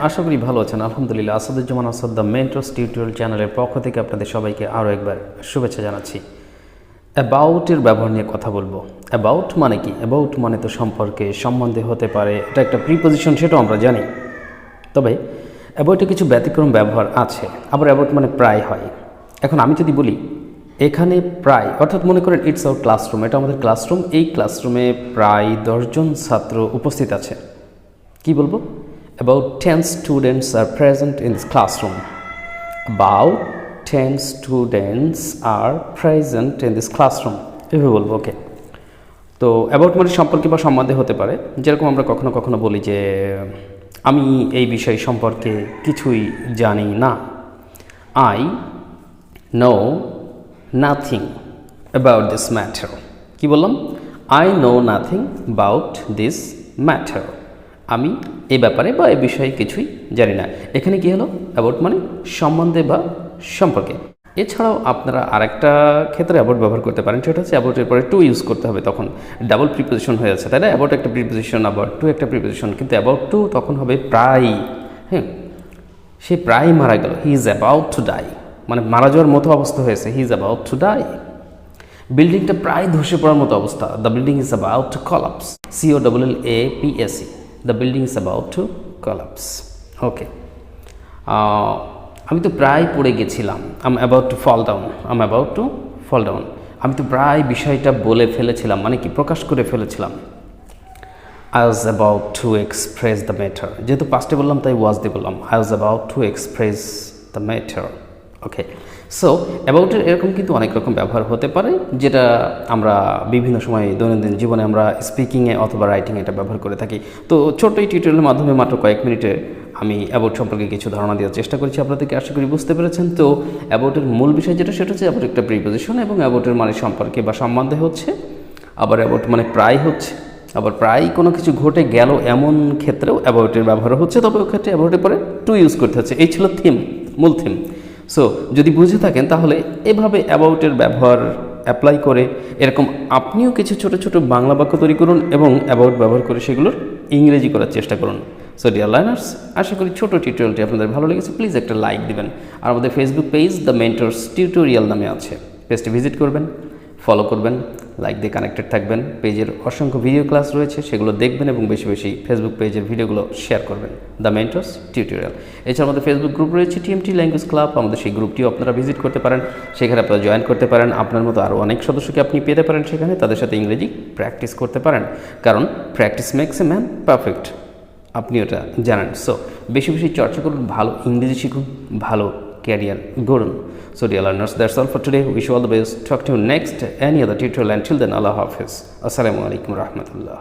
আশা করি ভালো আছেন। আলহামদুলিল্লাহ। Asaduzzaman Asad the mentors tutorial চ্যানেলের পক্ষ থেকে আপনাদের সবাইকে আরও একবার শুভেচ্ছা জানাচ্ছি। অ্যাবাউটের ব্যবহার নিয়ে কথা বলবো। অ্যাবাউট মানে কি? অ্যাবাউট মানে তো সম্পর্কে, সম্বন্ধে হতে পারে, এটা একটা প্রিপোজিশন, সেটাও আমরা জানি। তবে অ্যাবাউটে কিছু ব্যতিক্রম ব্যবহার আছে। আবার অ্যাবাউট মানে প্রায় হয়। এখন আমি যদি বলি এখানে প্রায়, অর্থাৎ মনে করেন ইটস আওয়ার ক্লাসরুম, এটা আমাদের ক্লাসরুম, এই ক্লাসরুমে প্রায় 10 জন ছাত্র উপস্থিত আছে। কি বলবো? About 10 students are present in this classroom. About 10 students are present in this classroom. এভাবে বলবো। ওকে, তো অ্যাবাউট মানে সম্পর্কে বা সম্বন্ধে হতে পারে। যেরকম আমরা কখনো কখনো বলি যে আমি এই বিষয় সম্পর্কে কিছুই জানি না। I know nothing about this matter. কি বললাম? I know nothing about this matter. আমি এই ব্যাপারে বা এই বিষয়ে কিছুই জানি না। এখানে কি হলো? অ্যাবাউট মানে সম্বন্ধে বা সম্পর্কে। এছাড়াও আপনারা আরেকটা ক্ষেত্রে অ্যাবাউট ব্যবহার করতে পারেন, সেটা হচ্ছে অ্যাবাউটের পরে টু ইউজ করতে হবে, তখন ডাবল প্রিপোজিশন হয়ে যাচ্ছে, তাই না? অ্যাবাউট একটা প্রিপোজিশন, আবার টু একটা প্রিপোজিশন, কিন্তু অ্যাবাউট টু তখন হবে প্রায়। হ্যাঁ, সে প্রায় মারা গেল। He is about to die, মানে মারা যাওয়ার মতো অবস্থা হয়েছে। He is about to die. বিল্ডিংটা প্রায় ধসে পড়ার মতো অবস্থা। The building is about to collapse. COLLAPSE. The building is about to collapse. Okay. আমি তো প্রায় পড়ে গেছিলাম। I'm about to fall down. I'm about to fall down. আমি তো প্রায় বিষয়টা বলে ফেলেছিলাম, মানে কি প্রকাশ করে ফেলেছিলাম। I was about to express the matter. যেহেতু পাস্টে বললাম তাই was দিয়ে বললাম। I was about to express the matter. Okay, so অ্যাবাউটের এরকম কিন্তু অনেক রকম ব্যবহার হতে পারে, যেটা আমরা বিভিন্ন সময় দৈনন্দিন জীবনে আমরা স্পিকিংয়ে অথবা রাইটিংয়ে এটা ব্যবহার করে থাকি। তো ছোট্ট এই টিউটোরিয়ালের মাধ্যমে মাত্র কয়েক মিনিটে আমি অ্যাবাউট সম্পর্কে কিছু ধারণা দেওয়ার চেষ্টা করেছি আপনাদেরকে, আশা করি বুঝতে পেরেছেন। তো অ্যাবাউটের মূল বিষয় যেটা, সেটা হচ্ছে অ্যাবাউট একটা প্রিপোজিশন, এবং অ্যাবাউটের মানে সম্পর্কে বা সম্বন্ধে হচ্ছে, আবার অ্যাবাউট মানে প্রায় হচ্ছে, আবার প্রায় কোনো কিছু ঘটে গেল এমন ক্ষেত্রেও অ্যাবাউটের ব্যবহার হচ্ছে। তবে ওই ক্ষেত্রে অ্যাবাউটের পরে টু ইউজ করতে হচ্ছে। এই ছিল থিম, মূল থিম। সো যদি বুঝে থাকেন তাহলে এভাবে অ্যাবাউটের ব্যবহার অ্যাপ্লাই করে এরকম আপনিও কিছু ছোট ছোট বাংলা বাক্য তৈরি করুন এবং অ্যাবাউট ব্যবহার করে সেগুলোর ইংরেজি করার চেষ্টা করুন। সো ডিয়ার লার্নার্স, আশা করি ছোট টিউটোরিয়ালটি আপনাদের ভালো লেগেছে। প্লিজ একটা লাইক দিবেন। আর আমাদের Facebook page the mentors tutorial নামে আছে, পেজটি ভিজিট করবেন, ফলো করবেন, লাইক দিয়ে কানেক্টেড থাকবেন। পেজের অসংখ্য ভিডিও ক্লাস রয়েছে, সেগুলো দেখবেন এবং বেশি বেশি ফেসবুক পেজের ভিডিওগুলো শেয়ার করবেন। The mentors tutorial. এছাড়া আমাদের ফেসবুক গ্রুপ রয়েছে TMT ল্যাঙ্গুয়েজ ক্লাব, আমাদের সেই গ্রুপটিও আপনারা ভিজিট করতে পারেন, সেখানে আপনারা জয়েন করতে পারেন। আপনার মতো আরও অনেক সদস্যকে আপনি পেতে পারেন সেখানে, তাদের সাথে ইংরেজি প্র্যাকটিস করতে পারেন, কারণ practice makes a man perfect. আপনি ওটা জানেন। সো বেশি বেশি চর্চা করুন, ভালো ইংরেজি শিখুন, ভালো career গড়ুন। So dear learners, that's all for today. Wish you all the best. Talk to you next any other tutorial. Until then, Allah Hafiz. Assalamu alaikum wa rahmatullah.